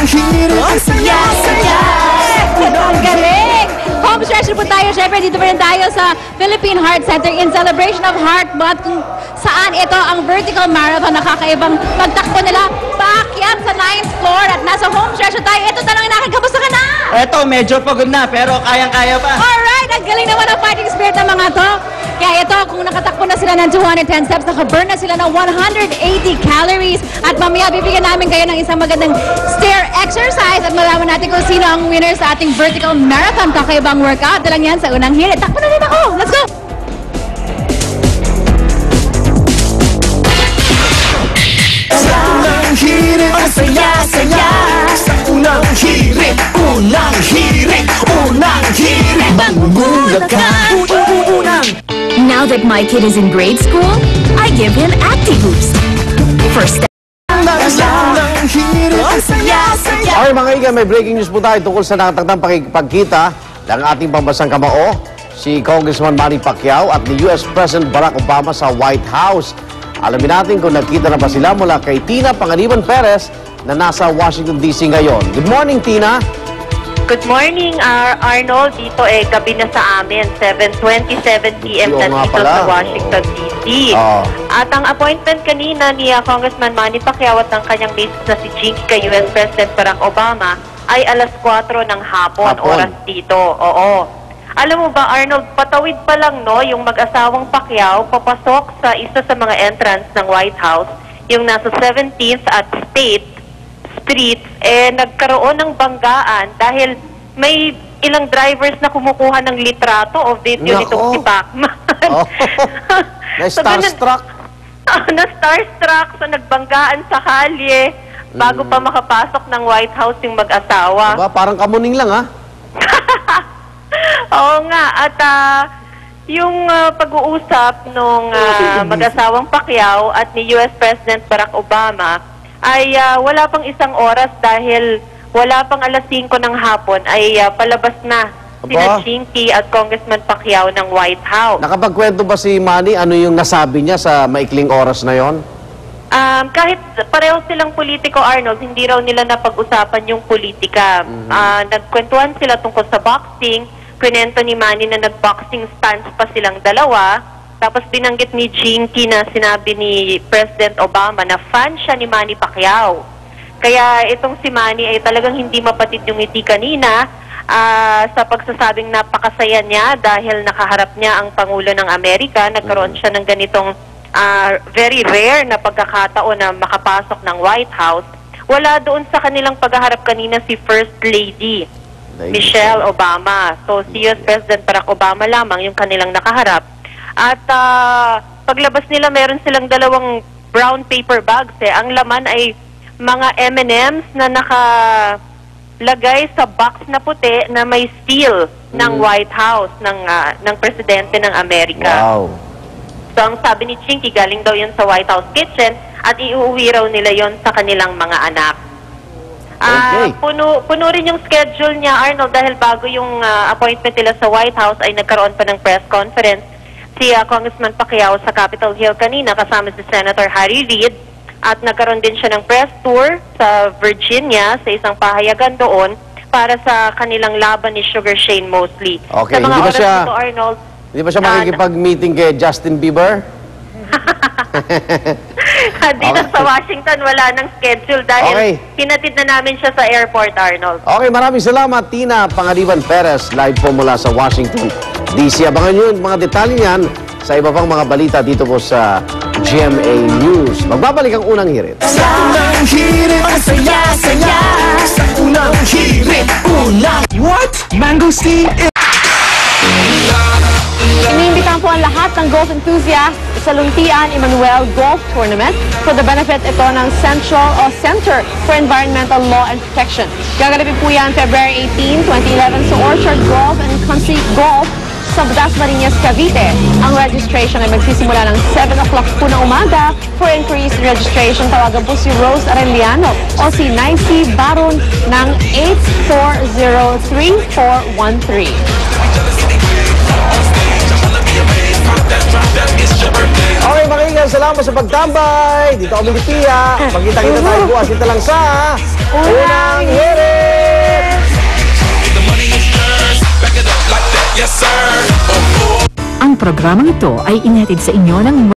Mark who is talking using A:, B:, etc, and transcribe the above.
A: unang hirit.
B: Ang saya-saya. Ang galing! Home stretch po tayo. Siyempre, dito pa rin tayo sa Philippine Heart Center in celebration of Heart Month kung saan ito ang vertical marathon na kakaibang pagtakbo nila paakyat sa 9th floor at nasa home stretch tayo. Ito tanongin natin, kamusta ka na?
C: Eto, medyo pagod na pero kayang-kaya pa.
B: Alright, ang galing naman ang fighting spirit ng mga to. Kaya ito, kung nakatakbo na sila ng 210 steps, nakaburn na sila ng 180 calories. At mamaya, bibigyan namin kayo ng isang magandang stair exercise at malaman natin kung sino ang winner sa ating vertical marathon kakaibang workout. Ito lang yan sa unang hirit. Takbo na rin ako. Let's go!
A: Sa unang hirit. Ang saya-saya. Sa unang hirit. Unang hirit. Unang hirit. Magugulat ka.
D: Now that my kid is in grade school, I give him ActiBoost. First step.
E: Okay mga kaibigan, may breaking news po tayo tungkol sa nakatakdang pagkita ng ating pambasang kamao, si Congressman Manny Pacquiao at ni US President Barack Obama sa White House. Alamin natin kung nagkita na ba sila mula kay Tina Panganiban Perez na nasa Washington DC ngayon. Good morning, Tina!
F: Good morning, Arnold. Dito gabi na sa amin, 7:27 p.m. na dito sa Washington, D.C. At ang appointment kanina ni Congressman Manny Pacquiao at ng kanyang misis na si Jinky kay US President Barack Obama ay alas 4 ng hapon, oras dito. Oo. Alam mo ba, Arnold, patawid pa lang yung mag-asawang Pacquiao papasok sa isa sa mga entrance ng White House, yung nasa 17th at State Street, nagkaroon ng banggaan dahil may ilang drivers na kumukuha ng litrato o video nitong si Pacman.
E: Na-starstruck?
F: Na-starstruck, so nagbanggaan sa kalye bago pa makapasok ng White House yung mag-asawa.
E: Diba? Parang kamuning lang, ha?
F: Oo nga, at yung pag-uusap nung mag-asawang Pacquiao at ni US President Barack Obama ay wala pang isang oras dahil wala pang alas 5 ng hapon ay palabas na sina Jinky at Congressman Pacquiao ng White House.
E: Nakapagkwento ba si Manny ano yung nasabi niya sa maikling oras na yon?
F: Kahit pareho silang politiko, Arnold, hindi raw nila napag-usapan yung politika. Nagkwentuhan sila tungkol sa boxing. Kwento ni Manny na nag-boxing stance pa silang dalawa. Tapos binanggit ni Jinky na sinabi ni President Obama na fan siya ni Manny Pacquiao. Kaya itong si Manny ay talagang hindi mapatid yung ngiti kanina sa pagsasabing napakasaya niya dahil nakaharap niya ang Pangulo ng Amerika. Nagkaroon siya ng ganitong very rare na pagkakataon na makapasok ng White House. Wala doon sa kanilang paghaharap kanina si First Lady Michelle Obama. So si US President Barack Obama lamang yung kanilang nakaharap. At paglabas nila, meron silang dalawang brown paper bags. Ang laman ay mga M&M's na nakalagay sa box na puti na may seal ng White House, ng Presidente ng Amerika.
E: Wow.
F: So ang sabi ni Jinky, galing daw yun sa White House kitchen at iuwi raw nila yon sa kanilang mga anak. Puno rin yung schedule niya, Arnold, dahil bago yung appointment nila sa White House ay nagkaroon pa ng press conference si Congressman Pacquiao sa Capitol Hill kanina kasama si Senator Harry Reid at nagkaroon din siya ng press tour sa Virginia sa isang pahayagan doon para sa kanilang laban ni Sugar Shane Mosley.
E: Okay,
F: sa mga oras dito, Arnold,
E: hindi ba siya makikipag-meeting kay Justin Bieber?
F: dito sa Washington wala nang schedule dahil hinatid na namin siya sa airport, Arnold.
E: Okay, maraming salamat, Tina Panganiban Perez, live po mula sa Washington DC. Abangan nyo yung mga detalye niyan sa iba pang mga balita dito po sa GMA News. Magbabalik ang unang hirit.
A: Sa unang hirit, ang saya-saya. Sa unang hirit, unang... What? Mangosteen?
B: Iniimbitahan po ang lahat ng golf enthusiasts sa Luntian Emmanuel Golf Tournament for the benefit ito ng Center for Environmental Law and Protection. Gaganapin po yan February 18, 2011 sa Orchard Golf and Country Golf sa Dasmariñas, Cavite. Ang registration ay magsisimula ng 7 o'clock po ng umaga. For increased registration, tawagan po si Rose Arellano o si Nicey Baron ng 8403413.
E: Okay, mga kaibigan, salamat sa pagtambay. Dito kami ni Pia. Magkita-kita tayo bukas. Dito lang sa Unang Hirit.
G: programang ito ay inhatid sa inyo ng